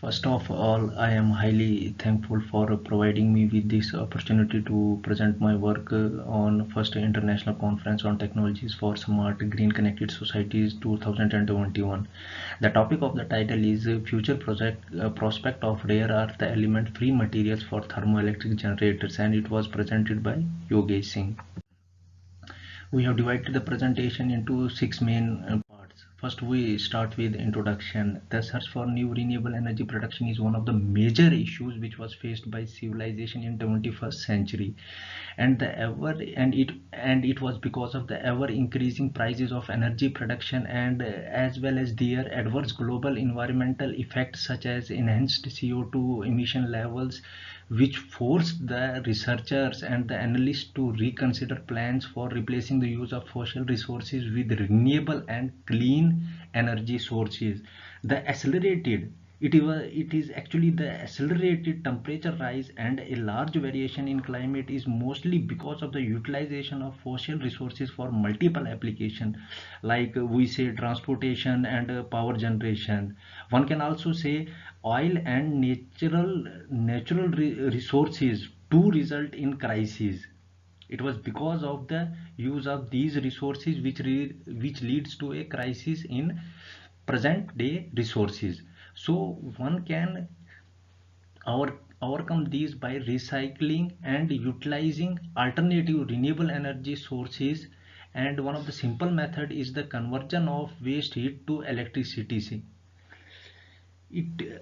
First of all, I am highly thankful for providing me with this opportunity to present my work on First International Conference on Technologies for Smart Green Connected Societies 2021. The topic of the title is Future Prospect of Rare Earth Element Free Materials for Thermoelectric Generators, and it was presented by Yogesh Singh. We have divided the presentation into six main parts. First, we start with introduction. The search for new renewable energy production is one of the major issues which was faced by civilization in 21st century, and it was because of the ever increasing prices of energy production and as well as their adverse global environmental effects such as enhanced CO2 emission levels, which forced the researchers and the analysts to reconsider plans for replacing the use of fossil resources with renewable and clean energy sources. The accelerated it is actually the accelerated temperature rise and a large variation in climate is mostly because of the utilization of fossil resources for multiple applications, like we say transportation and power generation. One can also say oil and natural resources to result in crises. It was because of the use of these resources which leads to a crisis in present day resources. So one can our, overcome these by recycling and utilizing alternative renewable energy sources, and one of the simple method is the conversion of waste heat to electricity.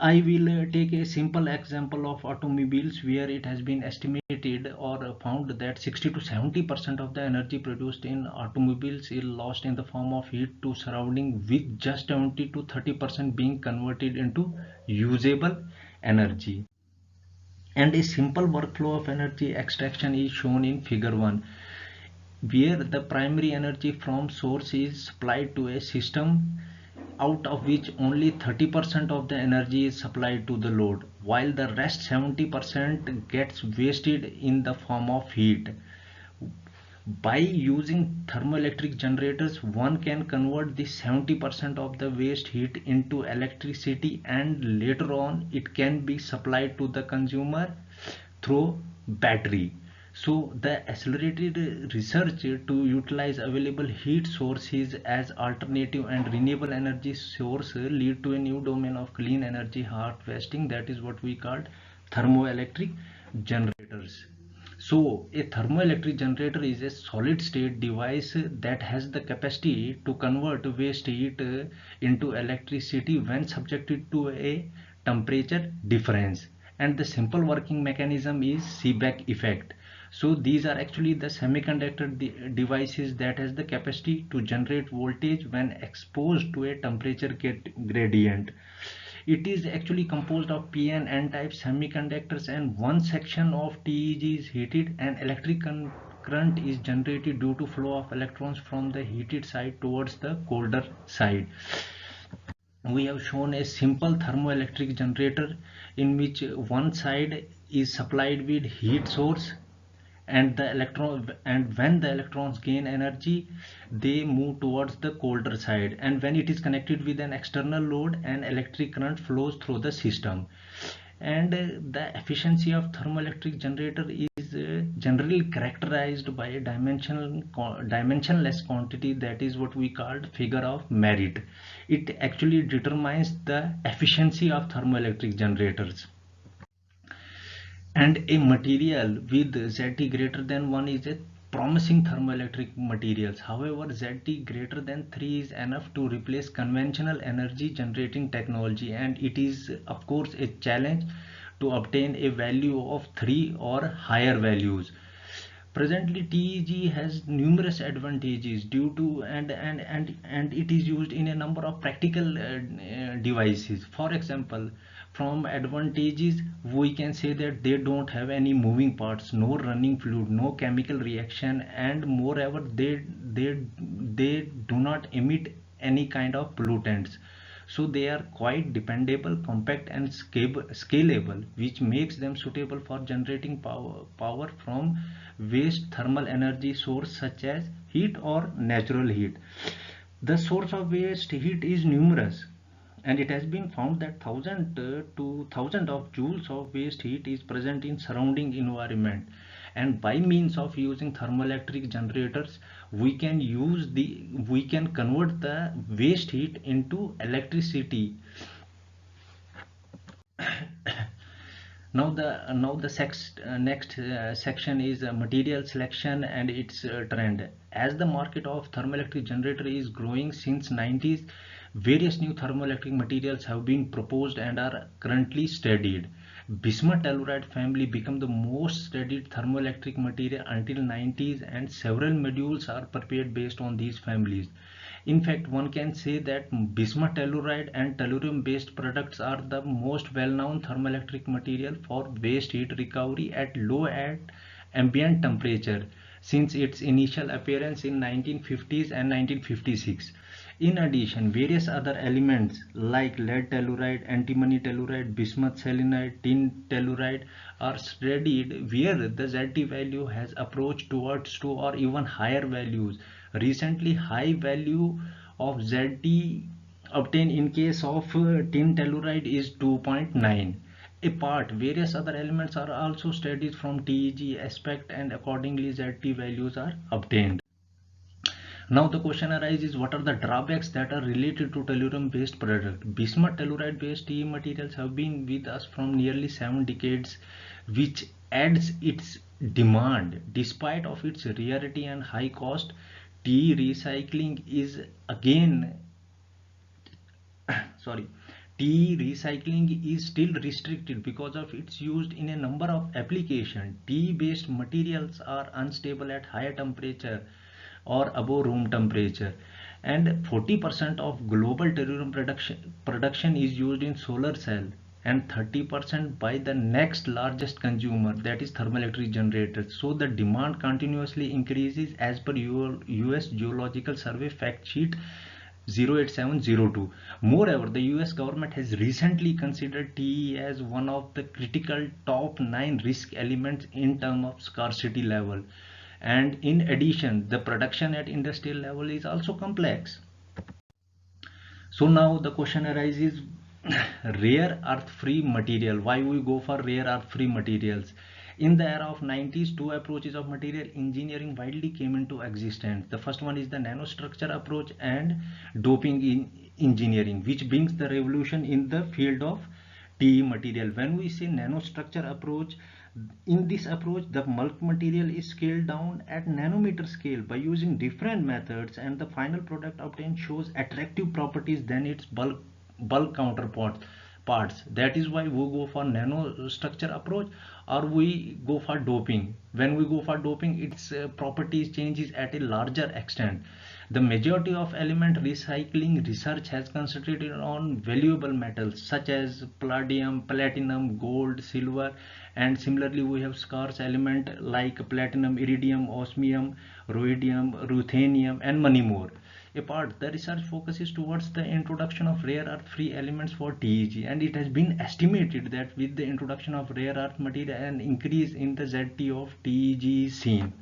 I will take a simple example of automobiles where it has been estimated or found that 60 to 70% of the energy produced in automobiles is lost in the form of heat to surrounding, with just 20 to 30% being converted into usable energy. And a simple workflow of energy extraction is shown in figure 1, where the primary energy from source is supplied to a system out of which only 30% of the energy is supplied to the load, while the rest 70% gets wasted in the form of heat. By using thermoelectric generators, one can convert this 70% of the waste heat into electricity, and later on it can be supplied to the consumer through battery. So the accelerated research to utilize available heat sources as alternative and renewable energy source lead to a new domain of clean energy harvesting, that is what we call thermoelectric generators. So a thermoelectric generator is a solid state device that has the capacity to convert waste heat into electricity when subjected to a temperature difference. And the simple working mechanism is Seebeck effect. So these are actually the semiconductor devices that has the capacity to generate voltage when exposed to a temperature gradient. It is actually composed of p and n type semiconductors, and one section of TEG is heated and electric current is generated due to flow of electrons from the heated side towards the colder side. We have shown a simple thermoelectric generator in which one side is supplied with heat source, and when the electrons gain energy they move towards the colder side, and when it is connected with an external load, an electric current flows through the system. And the efficiency of thermoelectric generator is generally characterized by a dimensionless quantity, that is what we called figure of merit. It actually determines the efficiency of thermoelectric generators. And a material with Zt greater than 1 is a promising thermoelectric materials. However, Zt greater than 3 is enough to replace conventional energy generating technology, and it is of course a challenge to obtain a value of 3 or higher values. Presently, TEG has numerous advantages due to and it is used in a number of practical devices. For example, from advantages we can say that they don't have any moving parts, no running fluid, no chemical reaction, and moreover they do not emit any kind of pollutants. So they are quite dependable, compact and scalable, which makes them suitable for generating power from waste thermal energy source such as heat or natural heat. The source of waste heat is numerous, And it has been found that 1000 to 1000 of joules of waste heat is present in surrounding environment, and by means of using thermoelectric generators we can convert the waste heat into electricity. Now the next section is material selection and its trend. As the market of thermoelectric generator is growing since 90s, various new thermoelectric materials have been proposed and are currently studied. Bismuth telluride family became the most studied thermoelectric material until 90s, and several modules are prepared based on these families. In fact, one can say that bismuth telluride and tellurium based products are the most well known thermoelectric material for waste heat recovery at low at ambient temperature since its initial appearance in 1950s and 1956. In addition, various other elements like lead telluride, antimony telluride, bismuth selenide, tin telluride are studied where the ZT value has approached towards 2 or even higher values. Recently, high value of ZT obtained in case of tin telluride is 2.9. Apart, various other elements are also studied from TEG aspect, and accordingly ZT values are obtained. Now the question arises, what are the drawbacks that are related to tellurium based product? Bismuth telluride based TE materials have been with us from nearly 7 decades, which adds its demand. Despite of its rarity and high cost, TE recycling is again sorry tea recycling is still restricted because of its used in a number of applications. Tea based materials are unstable at higher temperature or above room temperature, and 40% of global tellurium production is used in solar cell, and 30% by the next largest consumer, that is thermoelectric generators. So the demand continuously increases as per US Geological Survey fact sheet 08702. Moreover, the US government has recently considered TE as one of the critical top 9 risk elements in terms of scarcity level. And in addition, the production at industrial level is also complex. So now the question arises, rare earth free material. Why we go for rare earth free materials? In the era of 90s, two approaches of material engineering widely came into existence. The first one is the nanostructure approach and doping in engineering, which brings the revolution in the field of TE material. When we say nanostructure approach, in this approach the bulk material is scaled down at nanometer scale by using different methods, and the final product obtained shows attractive properties than its bulk counterparts parts. That is why we go for nanostructure approach, or we go for doping. When we go for doping, its properties changes at a larger extent. The majority of element recycling research has concentrated on valuable metals such as palladium, platinum, gold, silver, and similarly we have scarce element like platinum, iridium, osmium, rhodium, ruthenium, and many more. Apart, the research focuses towards the introduction of rare earth free elements for TEG, and it has been estimated that with the introduction of rare earth material, an increase in the ZT of TEG is seen.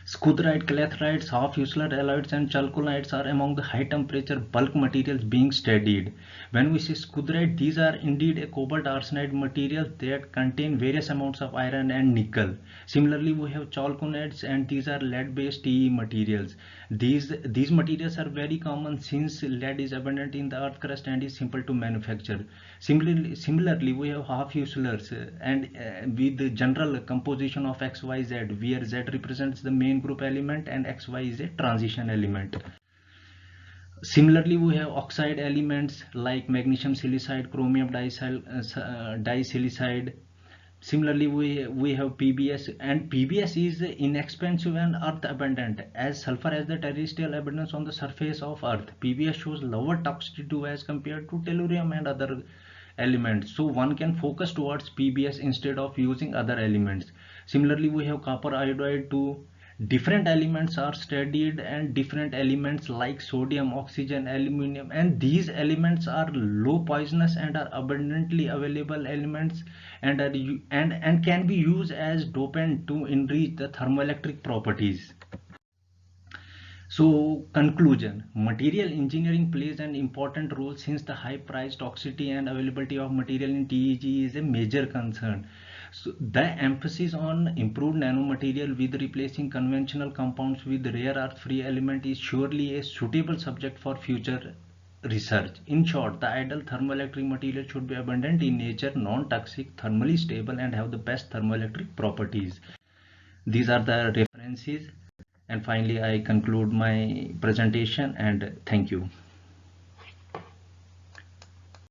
Schutherite, clathrites, half-fusel alloys, and chalcolites are among the high-temperature bulk materials being studied. When we say schutherite, these are indeed a cobalt arsenide material that contain various amounts of iron and nickel. Similarly, we have chalconides, and these are lead-based TE materials. These materials are very common since lead is abundant in the earth crust and is simple to manufacture. Similarly, we have half-fuselers and with the general composition of XYZ, where Z represents the main group element and XY is a transition element. Similarly, we have oxide elements like magnesium silicide, chromium disilicide. Similarly, we have PBS, and PBS is inexpensive and earth abundant as sulfur has the terrestrial abundance on the surface of earth. PBS shows lower toxicity as compared to tellurium and other elements, so one can focus towards PBS instead of using other elements. Similarly, we have copper iodide too. Different elements are studied, and different elements like sodium, oxygen, aluminum, and these elements are low poisonous and are abundantly available elements, and and can be used as dopant to enrich the thermoelectric properties. So, conclusion, material engineering plays an important role since the high price, toxicity, and availability of material in TEG is a major concern. So, the emphasis on improved nanomaterial with replacing conventional compounds with rare earth free element is surely a suitable subject for future research. In short, the ideal thermoelectric material should be abundant in nature, non-toxic, thermally stable, and have the best thermoelectric properties. These are the references, and finally I conclude my presentation, and thank you.